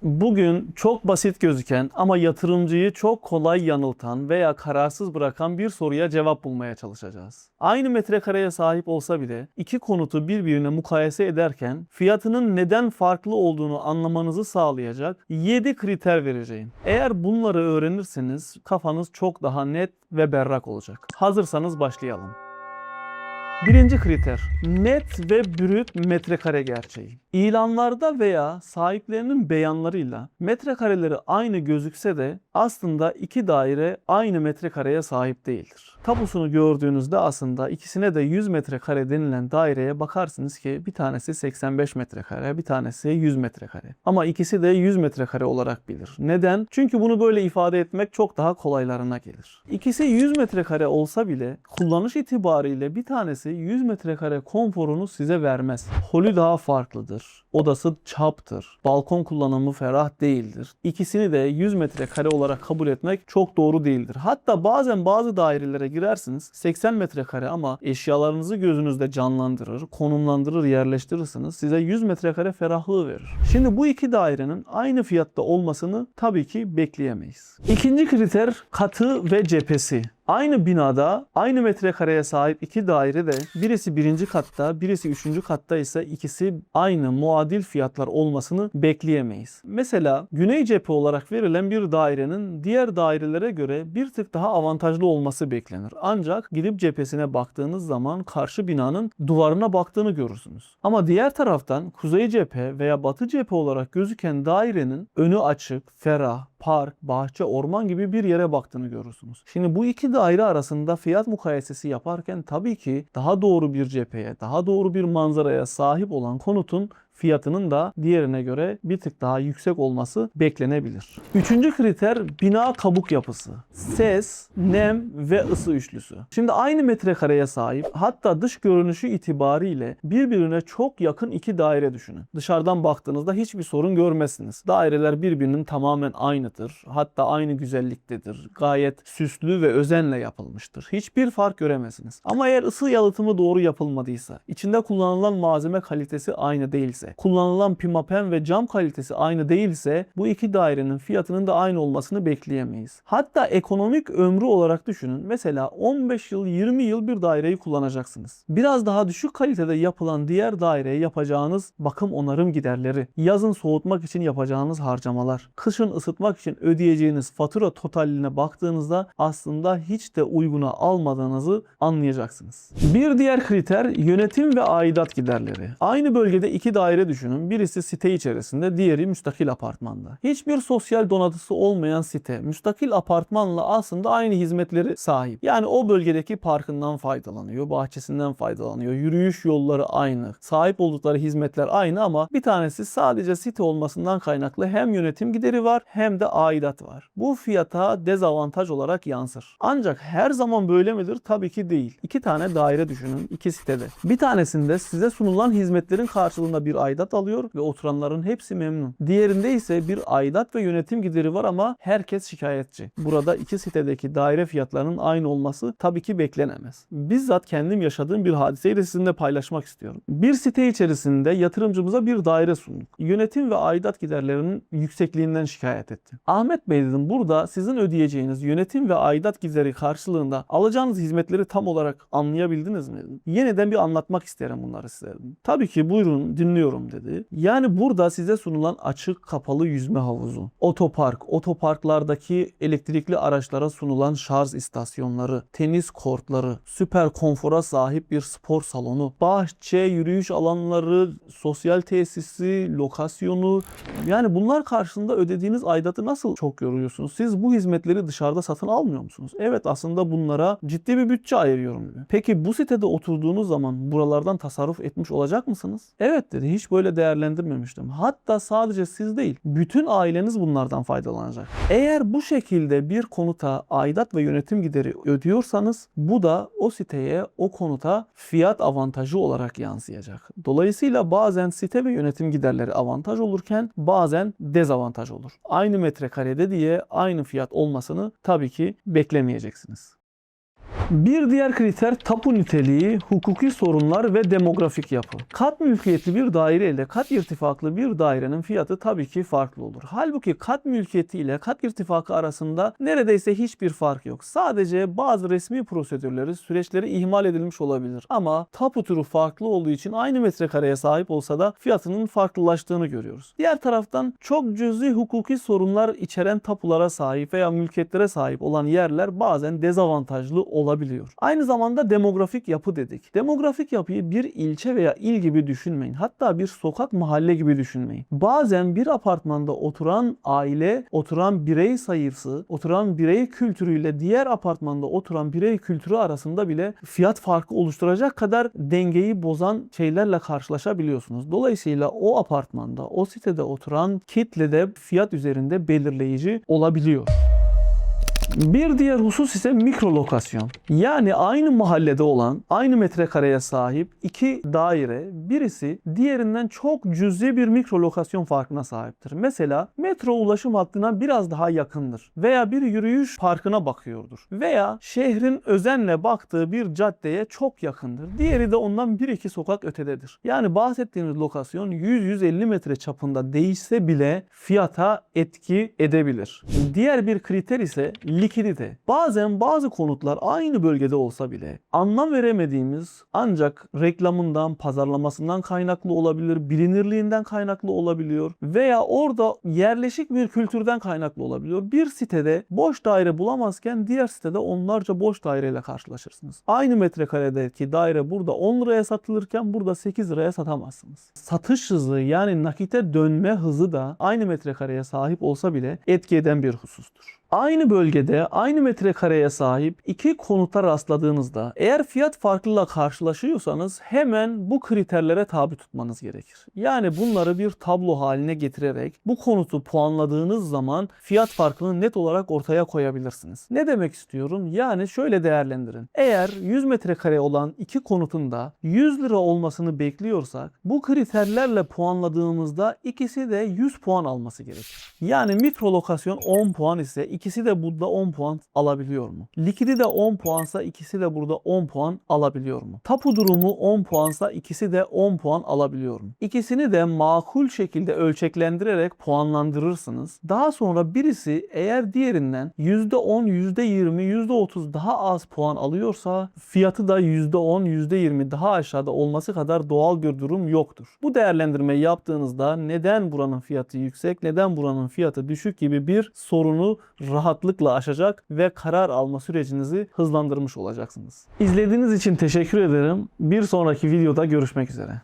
Bugün çok basit gözüken ama yatırımcıyı çok kolay yanıltan veya kararsız bırakan bir soruya cevap bulmaya çalışacağız. Aynı metrekareye sahip olsa bile iki konutu birbirine mukayese ederken fiyatının neden farklı olduğunu anlamanızı sağlayacak 7 kriter vereceğim. Eğer bunları öğrenirseniz kafanız çok daha net ve berrak olacak. Hazırsanız başlayalım. Birinci kriter, net ve brüt metrekare gerçeği. İlanlarda veya sahiplerinin beyanlarıyla metrekareleri aynı gözükse de aslında iki daire aynı metrekareye sahip değildir. Tapusunu gördüğünüzde aslında ikisine de 100 metrekare denilen daireye bakarsınız ki bir tanesi 85 metrekare, bir tanesi 100 metrekare. Ama ikisi de 100 metrekare olarak bilir. Neden? Çünkü bunu böyle ifade etmek çok daha kolaylarına gelir. İkisi 100 metrekare olsa bile kullanış itibariyle bir tanesi 100 metrekare konforunu size vermez. Holü daha farklıdır. Odası çaptır. Balkon kullanımı ferah değildir. İkisini de 100 metrekare olarak kabul etmek çok doğru değildir. Hatta bazen bazı dairelere girersiniz 80 metrekare ama eşyalarınızı gözünüzde canlandırır, konumlandırır, yerleştirirsiniz. Size 100 metrekare ferahlığı verir. Şimdi bu iki dairenin aynı fiyatta olmasını tabii ki bekleyemeyiz. İkinci kriter katı ve cephesi. Aynı binada aynı metrekareye sahip iki daire de birisi birinci katta, birisi üçüncü katta ise ikisi aynı muadil fiyatlar olmasını bekleyemeyiz. Mesela güney cephe olarak verilen bir dairenin diğer dairelere göre bir tık daha avantajlı olması beklenir. Ancak gidip cephesine baktığınız zaman karşı binanın duvarına baktığını görürsünüz. Ama diğer taraftan kuzey cephe veya batı cephe olarak gözüken dairenin önü açık, ferah, park, bahçe, orman gibi bir yere baktığını görürsünüz. Şimdi bu iki daire arasında fiyat mukayesesi yaparken tabii ki daha doğru bir cepheye, daha doğru bir manzaraya sahip olan konutun fiyatının da diğerine göre bir tık daha yüksek olması beklenebilir. Üçüncü kriter bina kabuk yapısı. Ses, nem ve ısı üçlüsü. Şimdi aynı metrekareye sahip hatta dış görünüşü itibariyle birbirine çok yakın iki daire düşünün. Dışarıdan baktığınızda hiçbir sorun görmezsiniz. Daireler birbirinin tamamen aynıdır. Hatta aynı güzelliktedir. Gayet süslü ve özenle yapılmıştır. Hiçbir fark göremezsiniz. Ama eğer ısı yalıtımı doğru yapılmadıysa, içinde kullanılan malzeme kalitesi aynı değilse, kullanılan pimapen ve cam kalitesi aynı değilse bu iki dairenin fiyatının da aynı olmasını bekleyemeyiz. Hatta ekonomik ömrü olarak düşünün. Mesela 15 yıl, 20 yıl bir daireyi kullanacaksınız. Biraz daha düşük kalitede yapılan diğer daireye yapacağınız bakım onarım giderleri, yazın soğutmak için yapacağınız harcamalar, kışın ısıtmak için ödeyeceğiniz fatura totaline baktığınızda aslında hiç de uyguna almadığınızı anlayacaksınız. Bir diğer kriter yönetim ve aidat giderleri. Aynı bölgede iki daire düşünün. Birisi site içerisinde, diğeri müstakil apartmanda. Hiçbir sosyal donatısı olmayan site, müstakil apartmanla aslında aynı hizmetleri sahip. Yani o bölgedeki parkından faydalanıyor, bahçesinden faydalanıyor, yürüyüş yolları aynı, sahip oldukları hizmetler aynı ama bir tanesi sadece site olmasından kaynaklı hem yönetim gideri var hem de aidat var. Bu fiyata dezavantaj olarak yansır. Ancak her zaman böyle midir? Tabii ki değil. İki tane daire düşünün, iki sitede. Bir tanesinde size sunulan hizmetlerin karşılığında bir aidat alıyor ve oturanların hepsi memnun. Diğerinde ise bir aidat ve yönetim gideri var ama herkes şikayetçi. Burada iki sitedeki daire fiyatlarının aynı olması tabii ki beklenemez. Bizzat kendim yaşadığım bir hadiseyi de sizinle paylaşmak istiyorum. Bir site içerisinde yatırımcımıza bir daire sunduk. Yönetim ve aidat giderlerinin yüksekliğinden şikayet etti. Ahmet Bey dedim, burada sizin ödeyeceğiniz yönetim ve aidat gideri karşılığında alacağınız hizmetleri tam olarak anlayabildiniz mi? Yeniden bir anlatmak isterim bunları size. Tabii ki buyurun dinliyorum dedi. Yani burada size sunulan açık kapalı yüzme havuzu, otopark, otoparklardaki elektrikli araçlara sunulan şarj istasyonları, tenis kortları, süper konfora sahip bir spor salonu, bahçe, yürüyüş alanları, sosyal tesisi, lokasyonu, yani bunlar karşılığında ödediğiniz aidatı nasıl çok görüyorsunuz? Siz bu hizmetleri dışarıda satın almıyor musunuz? Evet, aslında bunlara ciddi bir bütçe ayırıyorum diyor. Peki bu sitede oturduğunuz zaman buralardan tasarruf etmiş olacak mısınız? Evet dedi, hiç böyle değerlendirmemiştim. Hatta sadece siz değil, bütün aileniz bunlardan faydalanacak. Eğer bu şekilde bir konuta aidat ve yönetim gideri ödüyorsanız bu da o siteye, o konuta fiyat avantajı olarak yansıyacak. Dolayısıyla bazen site ve yönetim giderleri avantaj olurken bazen dezavantaj olur. Aynı metrekarede diye aynı fiyat olmasını tabii ki beklemeyeceksiniz. Bir diğer kriter tapu niteliği, hukuki sorunlar ve demografik yapı. Kat mülkiyetli bir daire ile kat irtifaklı bir dairenin fiyatı tabii ki farklı olur. Halbuki kat mülkiyeti ile kat irtifakı arasında neredeyse hiçbir fark yok. Sadece bazı resmi prosedürleri, süreçleri ihmal edilmiş olabilir. Ama tapu türü farklı olduğu için aynı metrekareye sahip olsa da fiyatının farklılaştığını görüyoruz. Diğer taraftan çok cüzi hukuki sorunlar içeren tapulara sahip veya mülkiyetlere sahip olan yerler bazen dezavantajlı olabiliyor. Aynı zamanda demografik yapı dedik. Demografik yapıyı bir ilçe veya il gibi düşünmeyin. Hatta bir sokak, mahalle gibi düşünmeyin. Bazen bir apartmanda oturan aile, oturan birey sayısı, oturan birey kültürüyle diğer apartmanda oturan birey kültürü arasında bile fiyat farkı oluşturacak kadar dengeyi bozan şeylerle karşılaşabiliyorsunuz. Dolayısıyla o apartmanda, o sitede oturan kitle de fiyat üzerinde belirleyici olabiliyor. Bir diğer husus ise mikrolokasyon. Yani aynı mahallede olan, aynı metrekareye sahip iki daire, birisi diğerinden çok cüzi bir mikrolokasyon farkına sahiptir. Mesela metro ulaşım hattına biraz daha yakındır veya bir yürüyüş parkına bakıyordur veya şehrin özenle baktığı bir caddeye çok yakındır. Diğeri de ondan 1-2 sokak ötededir. Yani bahsettiğimiz lokasyon 100-150 metre çapında değişse bile fiyata etki edebilir. Diğer bir kriter ise likidite. Bazen bazı konutlar aynı bölgede olsa bile anlam veremediğimiz ancak reklamından, pazarlamasından kaynaklı olabilir, bilinirliğinden kaynaklı olabiliyor veya orada yerleşik bir kültürden kaynaklı olabiliyor. Bir sitede boş daire bulamazken diğer sitede onlarca boş daireyle karşılaşırsınız. Aynı metrekaredeki daire burada 10 liraya satılırken burada 8 liraya satamazsınız. Satış hızı yani nakite dönme hızı da aynı metrekareye sahip olsa bile etki eden bir husustur. Aynı bölgede, aynı metrekareye sahip iki konuta rastladığınızda eğer fiyat farklılığıyla karşılaşıyorsanız hemen bu kriterlere tabi tutmanız gerekir. Yani bunları bir tablo haline getirerek bu konutu puanladığınız zaman fiyat farkını net olarak ortaya koyabilirsiniz. Ne demek istiyorum? Yani şöyle değerlendirin. Eğer 100 metrekare olan iki konutun da 100 lira olmasını bekliyorsak bu kriterlerle puanladığımızda ikisi de 100 puan alması gerekir. Yani mikrolokasyon 10 puan ise İkisi de burada 10 puan alabiliyor mu? Likidi de 10 puansa ikisi de burada 10 puan alabiliyor mu? Tapu durumu 10 puansa ikisi de 10 puan alabiliyor mu? İkisini de makul şekilde ölçeklendirerek puanlandırırsınız. Daha sonra birisi eğer diğerinden %10, %20, %30 daha az puan alıyorsa fiyatı da %10, %20 daha aşağıda olması kadar doğal bir durum yoktur. Bu değerlendirmeyi yaptığınızda neden buranın fiyatı yüksek, neden buranın fiyatı düşük gibi bir sorunu rahatlıkla aşacak ve karar alma sürecinizi hızlandırmış olacaksınız. İzlediğiniz için teşekkür ederim. Bir sonraki videoda görüşmek üzere.